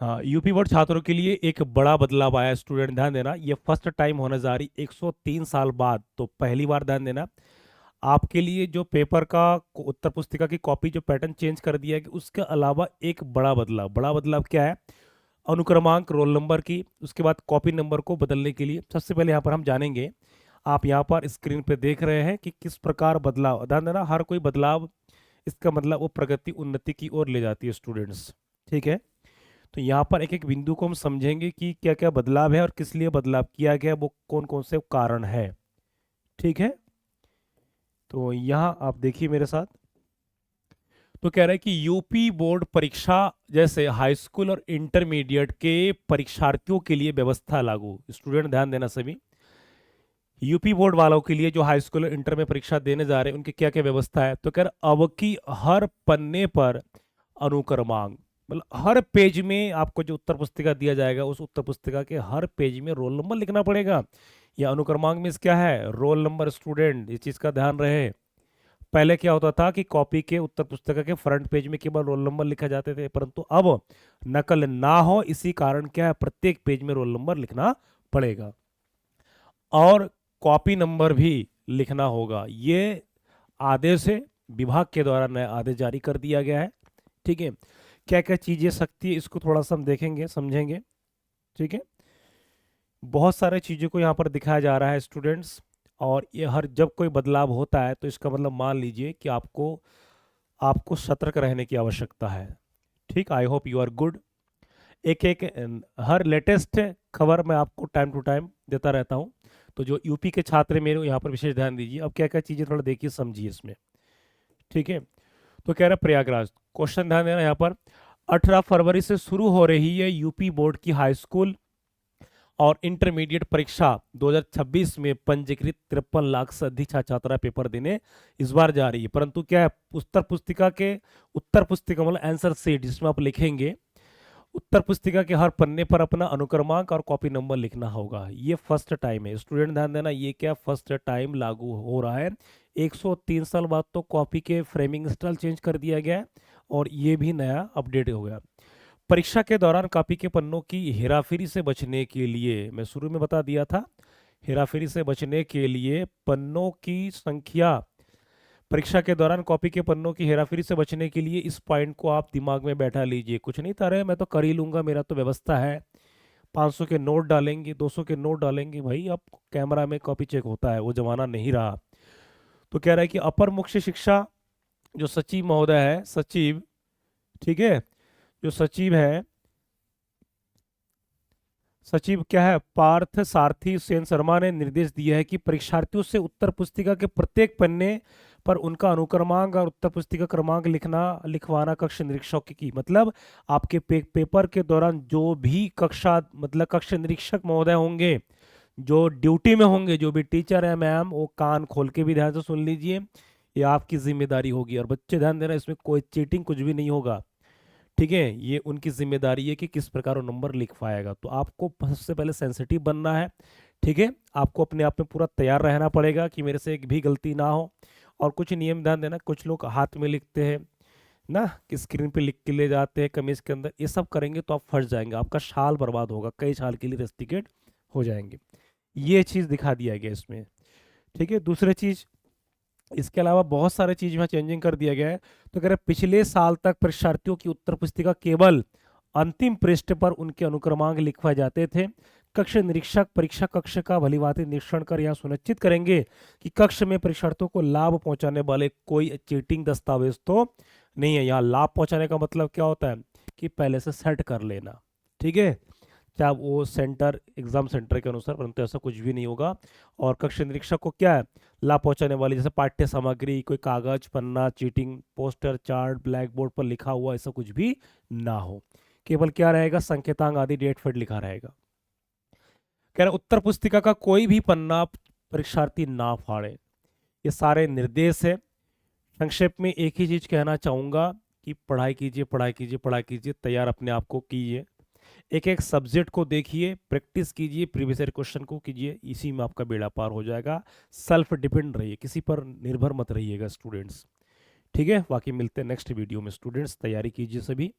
हाँ, UP board छात्रों के लिए एक बड़ा बदलाव आया है। स्टूडेंट ध्यान देना, ये फर्स्ट टाइम होने जा रही 103 साल बाद, तो पहली बार ध्यान देना। आपके लिए जो पेपर का उत्तर पुस्तिका की कॉपी जो पैटर्न चेंज कर दिया है कि उसके अलावा एक बड़ा बदलाव क्या है? अनुक्रमांक रोल नंबर की, उसके बाद कॉपी नंबर को बदलने के लिए सबसे पहले यहाँ पर हम जानेंगे। आप यहाँ पर स्क्रीन पे देख रहे हैं कि किस प्रकार बदलाव, ध्यान देना, हर कोई बदलाव इसका मतलब वो प्रगति उन्नति की ओर ले जाती है स्टूडेंट्स। ठीक है, तो यहाँ पर एक एक बिंदु को हम समझेंगे कि क्या क्या बदलाव है और किस लिए बदलाव किया गया, वो कौन कौन से कारण है। ठीक है, तो यहाँ आप देखिए मेरे साथ। तो कह रहा है कि यूपी बोर्ड परीक्षा जैसे हाई स्कूल और इंटरमीडिएट के परीक्षार्थियों के लिए व्यवस्था लागू। स्टूडेंट ध्यान देना सभी, यूपी बोर्ड वालों के लिए जो हाई स्कूल और इंटर में परीक्षा देने जा रहे हैं उनकी क्या क्या व्यवस्था है। तो कह रहा अब की हर पन्ने पर अनुक्रमांक, मतलब हर पेज में आपको जो उत्तर पुस्तिका दिया जाएगा उस उत्तर पुस्तिका के हर पेज में रोल नंबर लिखना पड़ेगा। या अनुक्रमांक में क्या है? Roll number. स्टूडेंट इस चीज का ध्यान रहे। पहले क्या होता था कि कॉपी के उत्तर पुस्तिका के फ्रंट पेज में केवल रोल नंबर लिखा जाते थे, परंतु अब नकल ना हो इसी कारण क्या है, प्रत्येक पेज में रोल नंबर लिखना पड़ेगा और कॉपी नंबर भी लिखना होगा। ये आदेश है, विभाग के द्वारा नया आदेश जारी कर दिया गया है। ठीक है, क्या क्या चीजें सकती है इसको थोड़ा सा हम देखेंगे समझेंगे। ठीक है, बहुत सारे चीजों को यहाँ पर दिखाया जा रहा है स्टूडेंट्स। और ये हर जब कोई बदलाव होता है तो इसका मतलब मान लीजिए कि आपको आपको सतर्क रहने की आवश्यकता है। ठीक, I hope you are good. एक एक हर लेटेस्ट खबर मैं आपको टाइम टू टाइम देता रहता हूँ। तो जो यूपी के छात्र मेरे यहाँ पर विशेष ध्यान दीजिए। अब क्या क्या चीज़ें थोड़ा देखिए समझिए इसमें। ठीक है, तो कह रहा है प्रयागराज, क्वेश्चन ध्यान देना यहाँ पर। 18 फरवरी से शुरू हो रही है यूपी बोर्ड की हाई स्कूल और इंटरमीडिएट परीक्षा 2026 में पंजीकृत 53 लाख से अधिक छात्र छात्रा पेपर देने इस बार जा रही है। परंतु क्या है, उत्तर पुस्तिका मतलब आंसर सीट जिसमें आप लिखेंगे, उत्तर पुस्तिका के हर पन्ने पर अपना अनुक्रमांक और कॉपी नंबर लिखना होगा। ये फर्स्ट टाइम है। स्टूडेंट ध्यान देना, ये क्या फर्स्ट टाइम लागू हो रहा है। 103 साल बाद तो कॉपी के फ्रेमिंग स्टाइल चेंज कर दिया गया है और ये भी नया अपडेट हो गया। परीक्षा के दौरान कॉपी के पन्नों की हेराफेरी से बचने के लिए, मैं शुरू में बता दिया था, हेराफेरी से बचने के लिए पन्नों की संख्या, परीक्षा के दौरान कॉपी के पन्नों की हेराफेरी से बचने के लिए इस पॉइंट को आप दिमाग में बैठा लीजिए। कुछ नहीं तारे, मैं तो कर ही लूंगा, मेरा तो व्यवस्था है। 500 के नोट डालेंगे, 200 के नोट डालेंगे, भाई अब कैमरा में कॉपी चेक होता है, वो जमाना नहीं रहा। तो कह रहा है कि अपर मुख्य शिक्षा जो सचिव महोदय है, सचिव, ठीक है, जो सचिव है, सचिव क्या है, पार्थ सारथी सेन शर्मा ने निर्देश दिया है कि परीक्षार्थियों से उत्तर पुस्तिका के प्रत्येक पन्ने पर उनका अनुक्रमांक और उत्तर पुस्तिका क्रमांक लिखवाना कक्ष निरीक्षक की, मतलब आपके पेपर के दौरान जो भी कक्षा मतलब कक्ष निरीक्षक महोदय होंगे, जो ड्यूटी में होंगे, जो भी टीचर है मैम, वो कान खोल के भी ध्यान से सुन लीजिए। ये आपकी जिम्मेदारी होगी। और बच्चे ध्यान देना, इसमें कोई चीटिंग कुछ भी नहीं होगा। ठीक है, ये उनकी जिम्मेदारी है कि किस प्रकार वो नंबर लिख पाएगा। तो आपको सबसे पहले सेंसिटिव बनना है। ठीक है, आपको अपने आप में पूरा तैयार रहना पड़ेगा कि मेरे से एक भी गलती ना हो। और कुछ नियम ध्यान देना, कुछ लोग हाथ में लिखते हैं ना, कि स्क्रीन पे लिख के ले जाते हैं कमीज के अंदर, ये सब करेंगे तो आप फंस जाएंगे, आपका साल बर्बाद होगा, कई साल के लिए रेस्टिकेट हो जाएंगे। ये चीज़ दिखा दिया गया इसमें। ठीक है, दूसरी चीज़, इसके अलावा बहुत सारे चीज में चेंजिंग कर दिया गया है। तो कह रहे पिछले साल तक परीक्षार्थियों की उत्तर पुस्तिका केवल अंतिम पृष्ठ पर उनके अनुक्रमांक लिखवाए जाते थे। कक्ष निरीक्षक परीक्षा कक्ष का भलीभांति निरीक्षण कर यह सुनिश्चित करेंगे कि कक्ष में परीक्षार्थियों को लाभ पहुंचाने वाले कोई चीटिंग दस्तावेज तो नहीं है। यहाँ लाभ पहुंचाने का मतलब क्या होता है कि पहले से सेट कर लेना। ठीक है, चाहे वो सेंटर एग्जाम सेंटर के अनुसार, परंतु ऐसा कुछ भी नहीं होगा। और कक्ष निरीक्षक को क्या है, लाभ पहुंचाने वाली जैसे पाठ्य सामग्री, कोई कागज पन्ना, cheating poster chart blackboard पर लिखा हुआ ऐसा कुछ भी ना हो। केवल क्या रहेगा, संकेतांक आदि डेट फेट लिखा रहेगा। कह रहे उत्तर पुस्तिका का कोई भी पन्ना परीक्षार्थी ना फाड़े, ये सारे निर्देश है। संक्षेप में एक ही चीज कहना चाहूंगा कि पढ़ाई कीजिए, पढ़ाई कीजिए, पढ़ाई कीजिए, तैयार अपने आप को कीजिए। एक एक सब्जेक्ट को देखिए, प्रैक्टिस कीजिए, प्रीवियस ईयर क्वेश्चन को कीजिए, इसी में आपका बेड़ा पार हो जाएगा। सेल्फ डिपेंड रहिए, किसी पर निर्भर मत रहिएगा स्टूडेंट्स। ठीक है, बाकी मिलते हैं नेक्स्ट वीडियो में। स्टूडेंट्स तैयारी कीजिए सभी।